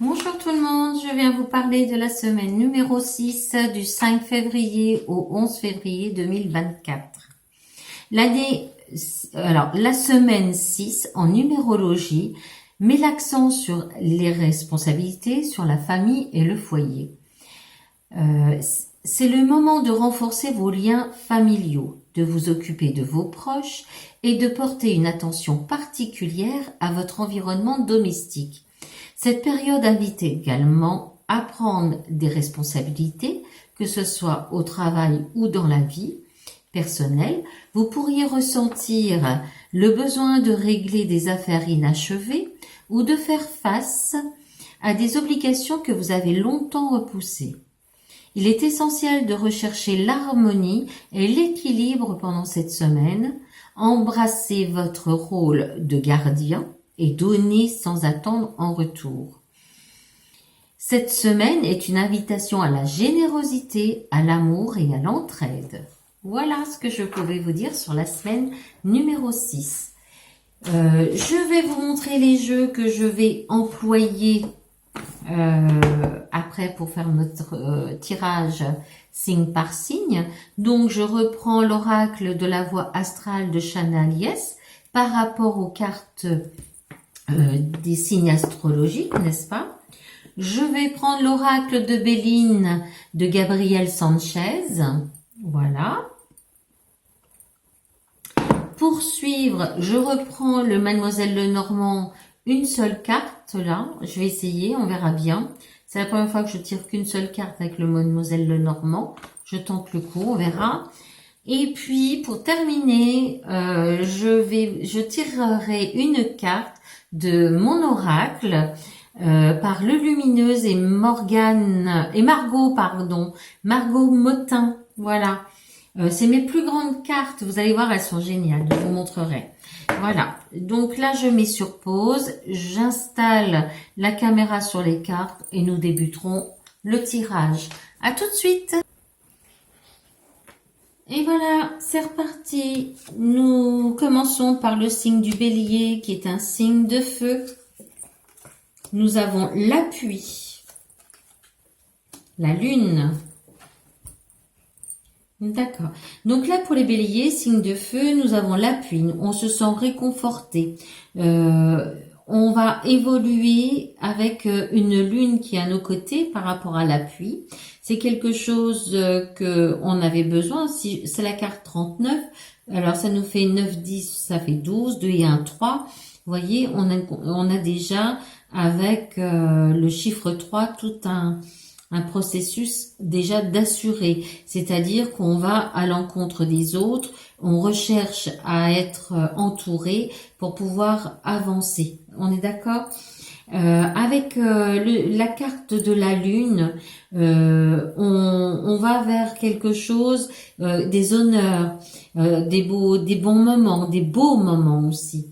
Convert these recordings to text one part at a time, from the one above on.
Bonjour tout le monde, je viens vous parler de la semaine numéro 6 du 5 février au 11 février 2024. La semaine 6 en numérologie met l'accent sur les responsabilités, sur la famille et le foyer. C'est le moment de renforcer vos liens familiaux, de vous occuper de vos proches et de porter une attention particulière à votre environnement domestique. Cette période invite également à prendre des responsabilités, que ce soit au travail ou dans la vie personnelle. Vous pourriez ressentir le besoin de régler des affaires inachevées ou de faire face à des obligations que vous avez longtemps repoussées. Il est essentiel de rechercher l'harmonie et l'équilibre pendant cette semaine. Embrassez votre rôle de gardien et donner sans attendre en retour. Cette semaine est une invitation à la générosité, à l'amour et à l'entraide. Voilà ce que je pouvais vous dire sur la semaine numéro 6. Je vais vous montrer les jeux que je vais employer après pour faire notre tirage signe par signe. Donc je reprends l'oracle de la voie astrale de Chana Liès par rapport aux cartes des signes astrologiques, n'est-ce pas? Je vais prendre l'oracle de Béline de Gabriel Sanchez. Voilà. Pour suivre, je reprends le Mademoiselle Lenormand, une seule carte là. Je vais essayer, on verra bien. C'est la première fois que je tire qu'une seule carte avec le Mademoiselle Lenormand. Je tente le coup, on verra. Et puis, pour terminer, je tirerai une carte de mon oracle par le Lumineuse et Margot Motin. Voilà. C'est mes plus grandes cartes. Vous allez voir, elles sont géniales. Je vous montrerai. Voilà. Donc là, je mets sur pause. J'installe la caméra sur les cartes et nous débuterons le tirage. À tout de suite. Et voilà, c'est reparti. Nous commençons par le signe du Bélier qui est un signe de feu. Nous avons l'appui, la lune. D'accord. Donc là, pour les béliers, signe de feu, nous avons l'appui. On se sent réconforté. On va évoluer avec une lune qui est à nos côtés par rapport à l'appui. C'est quelque chose que on avait besoin. Si c'est la carte 39, alors ça nous fait 9, 10, ça fait 12, 2 et 1, 3. Vous voyez, on a déjà avec le chiffre 3 tout un processus déjà d'assurer, c'est-à-dire qu'on va à l'encontre des autres, on recherche à être entouré pour pouvoir avancer. On est d'accord? Avec la carte de la lune, on va vers quelque chose, des honneurs, des bons moments, des beaux moments aussi.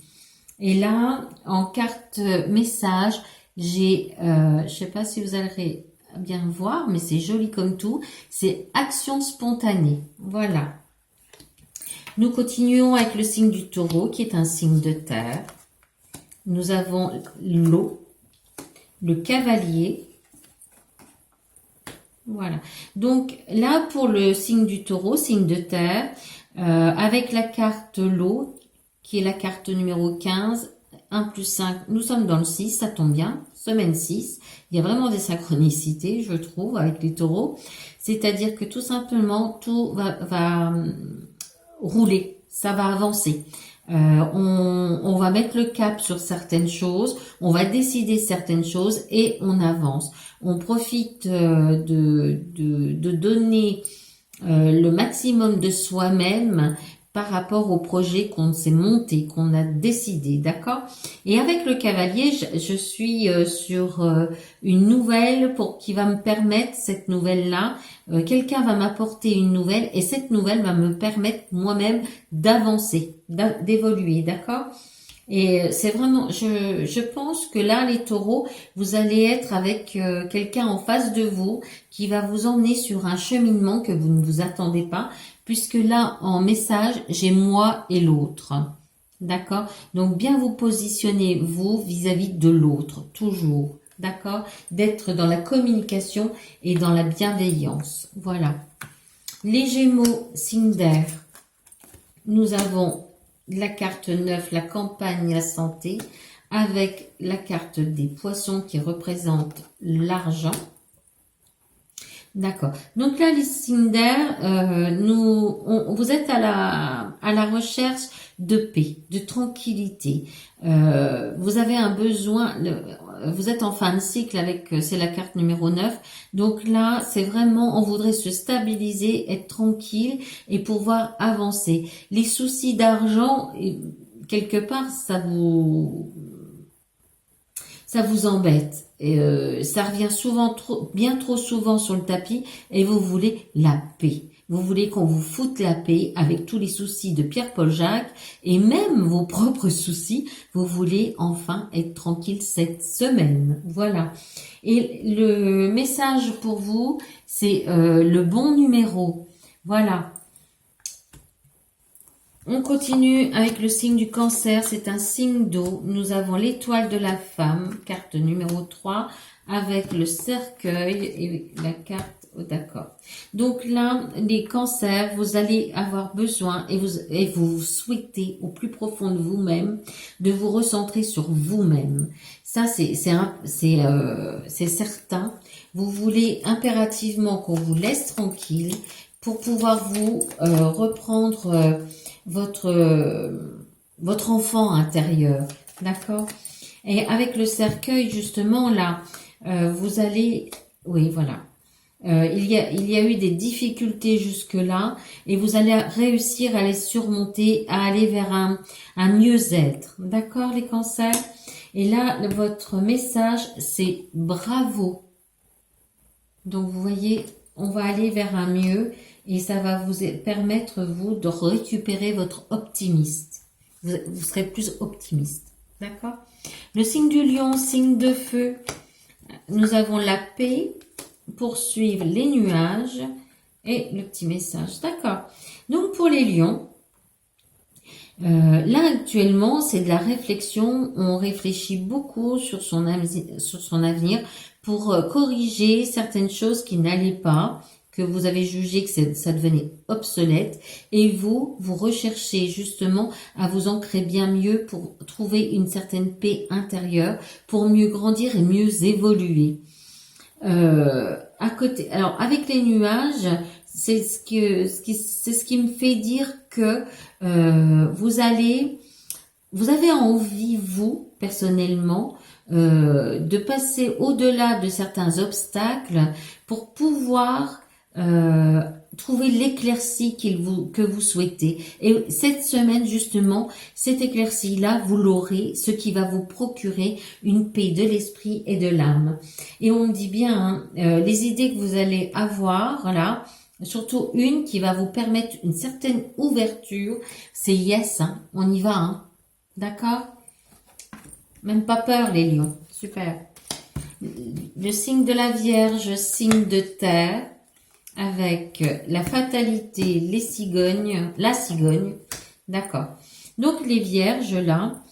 Et là, en carte message, j'ai, je sais pas si vous allez bien voir, mais c'est joli comme tout. C'est action spontanée. Voilà. Nous continuons avec le signe du Taureau, qui est un signe de terre. Nous avons l'eau, le cavalier. Voilà. Donc là, pour le signe du Taureau, signe de terre, avec la carte l'eau, qui est la carte numéro 15, 1 plus 5, nous sommes dans le 6, ça tombe bien, semaine 6. Il y a vraiment des synchronicités, je trouve, avec les taureaux. C'est-à-dire que tout simplement, tout va rouler, ça va avancer. On va mettre le cap sur certaines choses, on va décider certaines choses et on avance. On profite de donner le maximum de soi-même par rapport au projet qu'on s'est monté, qu'on a décidé, d'accord? Et avec le cavalier, je suis sur une nouvelle qui va me permettre, cette nouvelle-là, quelqu'un va m'apporter une nouvelle et cette nouvelle va me permettre moi-même d'avancer, d'évoluer, d'accord? Et c'est vraiment, je pense que là, les taureaux, vous allez être avec quelqu'un en face de vous qui va vous emmener sur un cheminement que vous ne vous attendez pas, puisque là, en message, j'ai moi et l'autre. D'accord? Donc, bien vous positionnez, vous, vis-à-vis de l'autre, toujours. d'accord? D'être dans la communication et dans la bienveillance. Voilà. Les Gémeaux, signe d'air. Nous avons la carte 9, la campagne, la santé, avec la carte des Poissons qui représente l'argent. D'accord. Donc là, les signes d'air, vous êtes à la recherche de paix, de tranquillité. Vous avez un besoin, vous êtes en fin de cycle avec, c'est la carte numéro 9. Donc là, c'est vraiment, on voudrait se stabiliser, être tranquille et pouvoir avancer. Les soucis d'argent, quelque part, ça vous embête. Et, ça revient souvent, bien trop souvent sur le tapis et vous voulez la paix. Vous voulez qu'on vous foute la paix avec tous les soucis de Pierre-Paul Jacques et même vos propres soucis. Vous voulez enfin être tranquille cette semaine. Voilà. Et le message pour vous, c'est le bon numéro. Voilà. On continue avec le signe du Cancer, c'est un signe d'eau. Nous avons l'étoile de la femme, carte numéro 3, avec le cercueil et la carte, oh, d'accord. Donc là, les cancers, vous allez avoir besoin et vous souhaitez au plus profond de vous-même de vous recentrer sur vous-même. Ça, c'est certain. Vous voulez impérativement qu'on vous laisse tranquille pour pouvoir vous reprendre votre enfant intérieur, d'accord? Et avec le cercueil, justement, là, vous allez... Oui, voilà. Il y a eu des difficultés jusque-là et vous allez réussir à les surmonter, à aller vers un mieux-être. D'accord, les cancers? Et là, votre message, c'est bravo. Donc, vous voyez, on va aller vers un mieux et ça va vous permettre, vous, de récupérer votre optimisme. Vous serez plus optimiste. D'accord? Le signe du lion, signe de feu. Nous avons la paix, poursuivre les nuages et le petit message. D'accord? Donc, pour les lions, là, actuellement, c'est de la réflexion. On réfléchit beaucoup sur son avenir pour corriger certaines choses qui n'allaient pas, que vous avez jugé que ça devenait obsolète. Et vous recherchez justement à vous ancrer bien mieux pour trouver une certaine paix intérieure, pour mieux grandir et mieux évoluer. À côté, alors avec les nuages, c'est ce qui me fait dire que vous avez envie, vous, personnellement, de passer au-delà de certains obstacles pour pouvoir trouver l'éclaircie que vous souhaitez. Et cette semaine, justement, cette éclaircie-là, vous l'aurez, ce qui va vous procurer une paix de l'esprit et de l'âme. Et on dit bien, les idées que vous allez avoir, là, surtout une qui va vous permettre une certaine ouverture, c'est yes, hein, on y va, hein, d'accord? Même pas peur, les lions, super. Le signe de la Vierge, signe de terre, avec la fatalité, la cigogne, d'accord. Donc les vierges là,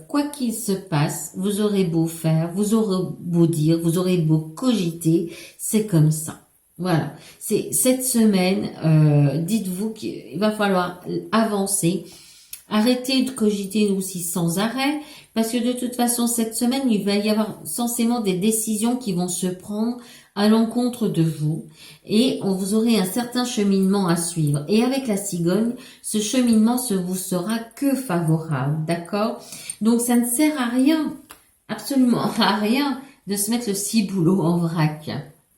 quoi qu'il se passe, vous aurez beau faire, vous aurez beau dire, vous aurez beau cogiter, c'est comme ça. Voilà, c'est cette semaine, dites-vous qu'il va falloir avancer. Arrêtez de cogiter aussi sans arrêt, parce que de toute façon, cette semaine, il va y avoir censément des décisions qui vont se prendre à l'encontre de vous, et vous aurez un certain cheminement à suivre. Et avec la cigogne, ce cheminement vous sera que favorable, d'accord? Donc, ça ne sert à rien, absolument à rien, de se mettre le ciboulot en vrac,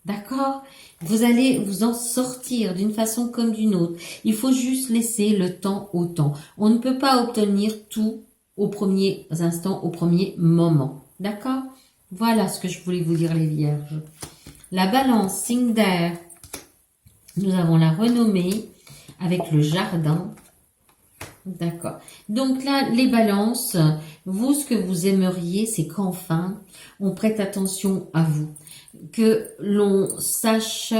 d'accord? Vous allez vous en sortir d'une façon comme d'une autre. Il faut juste laisser le temps au temps. On ne peut pas obtenir tout au premier instant, au premier moment. D'accord? Voilà ce que je voulais vous dire, les vierges. La balance, signe d'air. Nous avons la renommée avec le jardin. D'accord. Donc là, les balances, vous, ce que vous aimeriez, c'est qu'enfin, on prête attention à vous. Que l'on sache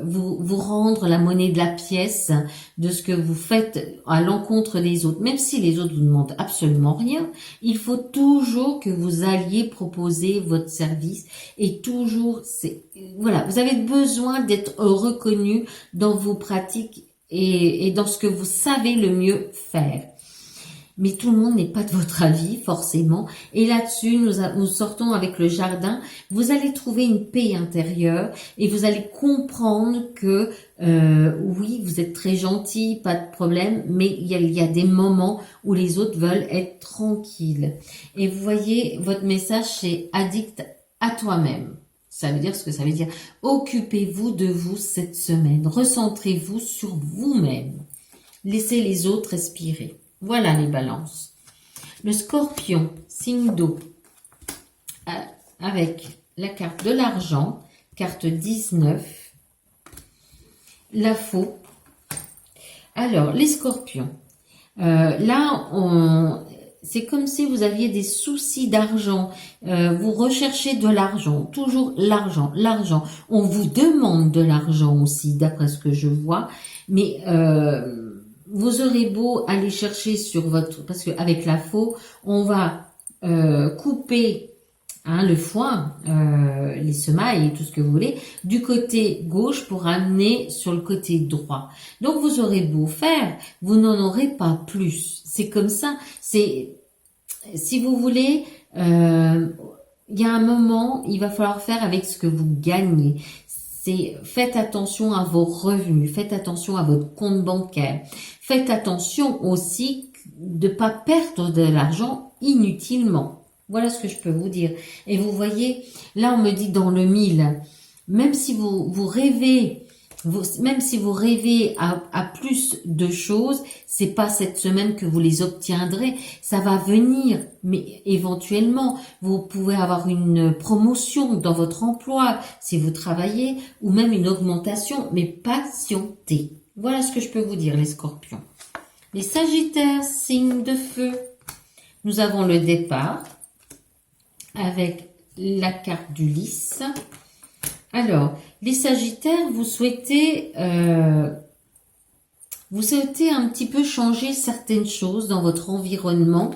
vous rendre la monnaie de la pièce de ce que vous faites à l'encontre des autres. Même si les autres vous demandent absolument rien, il faut toujours que vous alliez proposer votre service et toujours, voilà, vous avez besoin d'être reconnu dans vos pratiques et dans ce que vous savez le mieux faire. Mais tout le monde n'est pas de votre avis, forcément. Et là-dessus, nous sortons avec le jardin. Vous allez trouver une paix intérieure et vous allez comprendre que, oui, vous êtes très gentil, pas de problème, mais il y a des moments où les autres veulent être tranquilles. Et vous voyez, votre message, c'est addict à toi-même. Ça veut dire ce que ça veut dire. Occupez-vous de vous cette semaine. Recentrez-vous sur vous-même. Laissez les autres respirer. Voilà les balances. Le scorpion, signe d'eau, avec la carte de l'argent, carte 19, la faux. Alors, les scorpions, là, c'est comme si vous aviez des soucis d'argent, vous recherchez de l'argent, toujours l'argent, l'argent. On vous demande de l'argent aussi, d'après ce que je vois, mais vous aurez beau aller chercher sur votre... Parce qu'avec la faux, on va couper le foin, les semailles et tout ce que vous voulez, du côté gauche pour amener sur le côté droit. Donc vous aurez beau faire, vous n'en aurez pas plus. C'est comme ça. C'est, si vous voulez, il y a un moment, il va falloir faire avec ce que vous gagnez. Faites attention à vos revenus, faites attention à votre compte bancaire. Faites attention aussi de ne pas perdre de l'argent inutilement. Voilà ce que je peux vous dire. Et vous voyez, là on me dit dans le 1000, même si vous rêvez, même si vous rêvez à plus de choses, c'est pas cette semaine que vous les obtiendrez. Ça va venir, mais éventuellement, vous pouvez avoir une promotion dans votre emploi si vous travaillez, ou même une augmentation, mais patientez. Voilà ce que je peux vous dire, les scorpions. Les sagittaires, signe de feu. Nous avons le départ avec la carte du lys. Alors, les sagittaires, vous souhaitez un petit peu changer certaines choses dans votre environnement,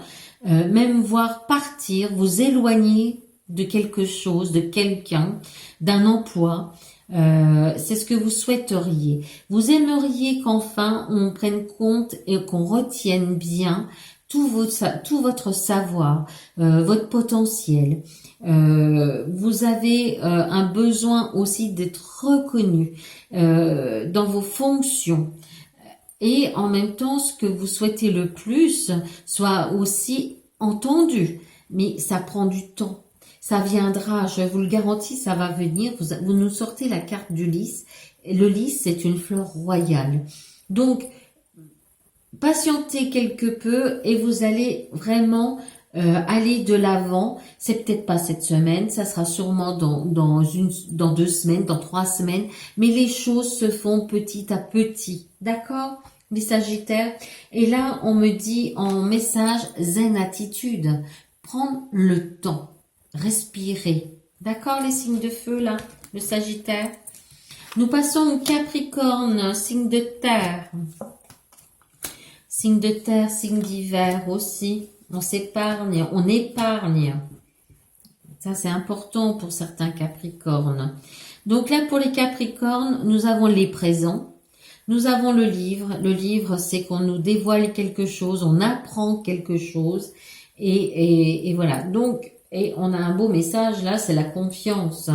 même voir partir, vous éloigner de quelque chose, de quelqu'un, d'un emploi. C'est ce que vous souhaiteriez. Vous aimeriez qu'enfin on prenne compte et qu'on retienne bien tout votre savoir, votre potentiel. Vous avez un besoin aussi d'être reconnu dans vos fonctions. Et en même temps, ce que vous souhaitez le plus soit aussi entendu. Mais ça prend du temps. Ça viendra, je vous le garantis, ça va venir. Vous nous sortez la carte du lys. Et le lys, c'est une fleur royale. Donc, patientez quelque peu et vous allez vraiment aller de l'avant. C'est peut-être pas cette semaine, ça sera sûrement dans 2 semaines, dans 3 semaines. Mais les choses se font petit à petit. D'accord, les sagittaires? Et là, on me dit en message zen attitude. Prendre le temps. Respirer. D'accord, les signes de feu, là, le sagittaire? Nous passons au capricorne, signe de terre. Signe de terre, signe d'hiver aussi. On s'épargne, on épargne. Ça, c'est important pour certains capricornes. Donc là, pour les capricornes, nous avons les présents. Nous avons le livre. Le livre, c'est qu'on nous dévoile quelque chose, on apprend quelque chose. Et voilà. Donc, et on a un beau message là, c'est la confiance.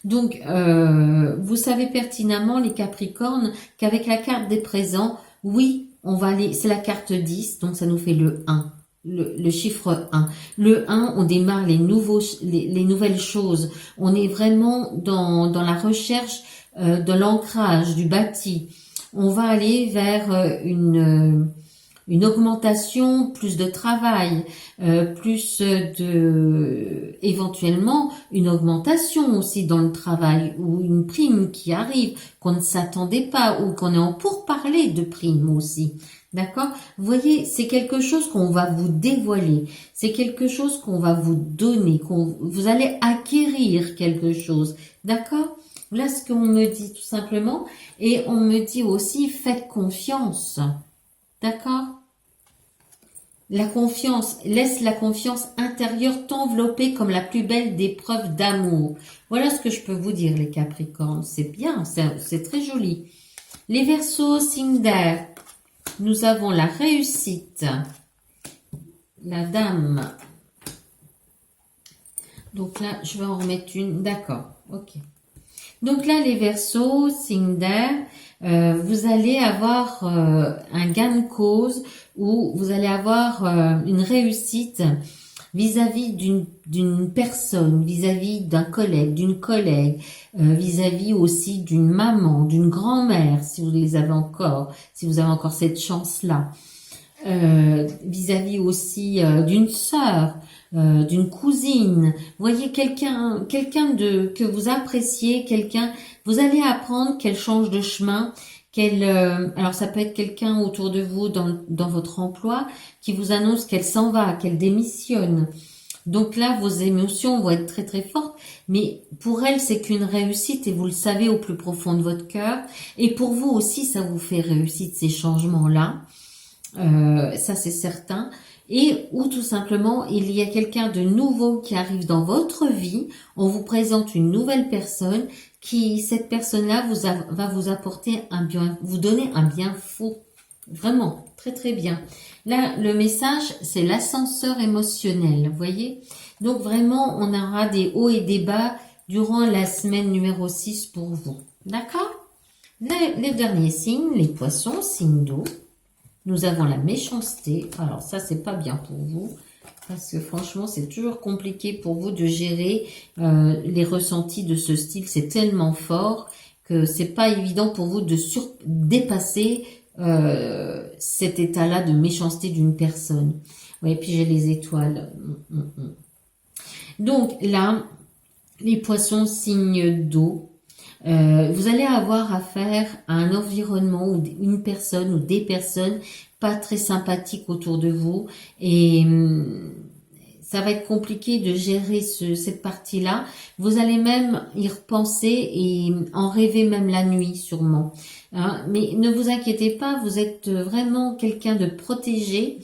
Donc, vous savez pertinemment, les capricornes, qu'avec la carte des présents, oui, on va aller, c'est la carte 10, donc ça nous fait le 1. Le chiffre 1. Le 1, on démarre les nouvelles choses. On est vraiment dans la recherche de l'ancrage, du bâti. On va aller vers une augmentation, plus de travail, éventuellement une augmentation aussi dans le travail ou une prime qui arrive qu'on ne s'attendait pas ou qu'on est en pourparlers de prime aussi. D'accord? Vous voyez, c'est quelque chose qu'on va vous dévoiler. C'est quelque chose qu'on va vous donner, vous allez acquérir quelque chose. D'accord? Voilà ce qu'on me dit tout simplement. Et on me dit aussi, faites confiance. D'accord? La confiance, laisse la confiance intérieure t'envelopper comme la plus belle des preuves d'amour. Voilà ce que je peux vous dire, les Capricornes. C'est bien, c'est très joli. Les Verseaux, signe d'air. Nous avons la réussite, la dame. Donc là, je vais en remettre une. D'accord, ok. Donc là, les Verseaux, signe d'air, vous allez avoir un gain de cause ou vous allez avoir une réussite vis-à-vis d'une personne, vis-à-vis d'un collègue, d'une collègue, vis-à-vis aussi d'une maman, d'une grand-mère, si vous les avez encore, si vous avez encore cette chance-là, vis-à-vis aussi d'une sœur, d'une cousine. Vous voyez quelqu'un que vous appréciez, vous allez apprendre qu'elle change de chemin, alors ça peut être quelqu'un autour de vous dans votre emploi qui vous annonce qu'elle s'en va, qu'elle démissionne. Donc là, vos émotions vont être très très fortes, mais pour elle, c'est qu'une réussite et vous le savez au plus profond de votre cœur. Et pour vous aussi, ça vous fait réussite ces changements-là. Ça c'est certain. Et ou tout simplement, il y a quelqu'un de nouveau qui arrive dans votre vie. On vous présente une nouvelle personne cette personne-là va vous apporter un bien, vous donner un bien faux. Vraiment, très très bien. Là, le message, c'est l'ascenseur émotionnel, vous voyez. Donc vraiment, on aura des hauts et des bas durant la semaine numéro 6 pour vous. D'accord? Les derniers signes, les poissons, signe d'eau. Nous avons la méchanceté. Alors ça, c'est pas bien pour vous. Parce que franchement, c'est toujours compliqué pour vous de gérer les ressentis de ce style. C'est tellement fort que c'est pas évident pour vous de dépasser cet état-là de méchanceté d'une personne. Oui, puis j'ai les étoiles. Donc là, les poissons, signe d'eau. Vous allez avoir affaire à un environnement ou une personne ou des personnes pas très sympathiques autour de vous et ça va être compliqué de gérer cette partie-là. Vous allez même y repenser et en rêver même la nuit sûrement. Hein? Mais ne vous inquiétez pas, vous êtes vraiment quelqu'un de protégé.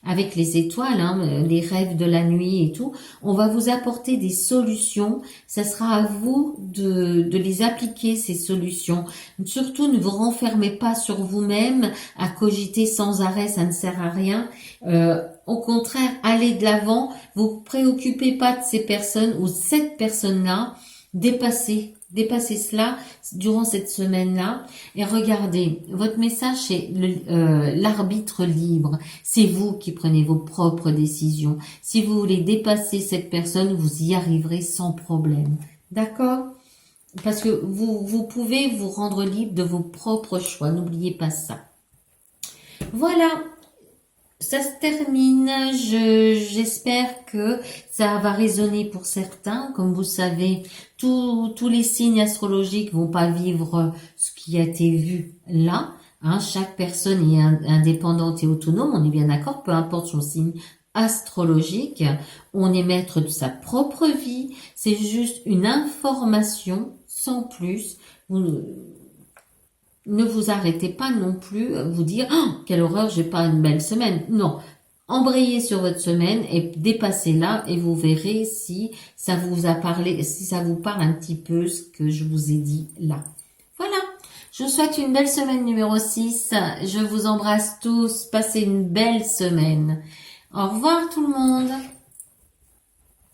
Avec les étoiles, hein, les rêves de la nuit et tout, on va vous apporter des solutions. Ça sera à vous de les appliquer, ces solutions. Surtout, ne vous renfermez pas sur vous-même à cogiter sans arrêt, ça ne sert à rien. Au contraire, allez de l'avant. Vous préoccupez pas de ces personnes ou cette personne-là. Dépassez cela durant cette semaine-là et regardez, votre message c'est l'arbitre libre, c'est vous qui prenez vos propres décisions. Si vous voulez dépasser cette personne, vous y arriverez sans problème, d'accord? Parce que vous pouvez vous rendre libre de vos propres choix, n'oubliez pas ça. Voilà. Ça se termine, j'espère que ça va résonner pour certains. Comme vous savez, tous les signes astrologiques vont pas vivre ce qui a été vu là. Hein, chaque personne est indépendante et autonome, on est bien d'accord, peu importe son signe astrologique. On est maître de sa propre vie, c'est juste une information sans plus. Ne vous arrêtez pas non plus à vous dire oh, quelle horreur, j'ai pas une belle semaine. Non, embrayez sur votre semaine et dépassez-la et vous verrez si ça vous a parlé, si ça vous parle un petit peu ce que je vous ai dit là. Voilà, je vous souhaite une belle semaine numéro 6. Je vous embrasse tous, passez une belle semaine. Au revoir tout le monde.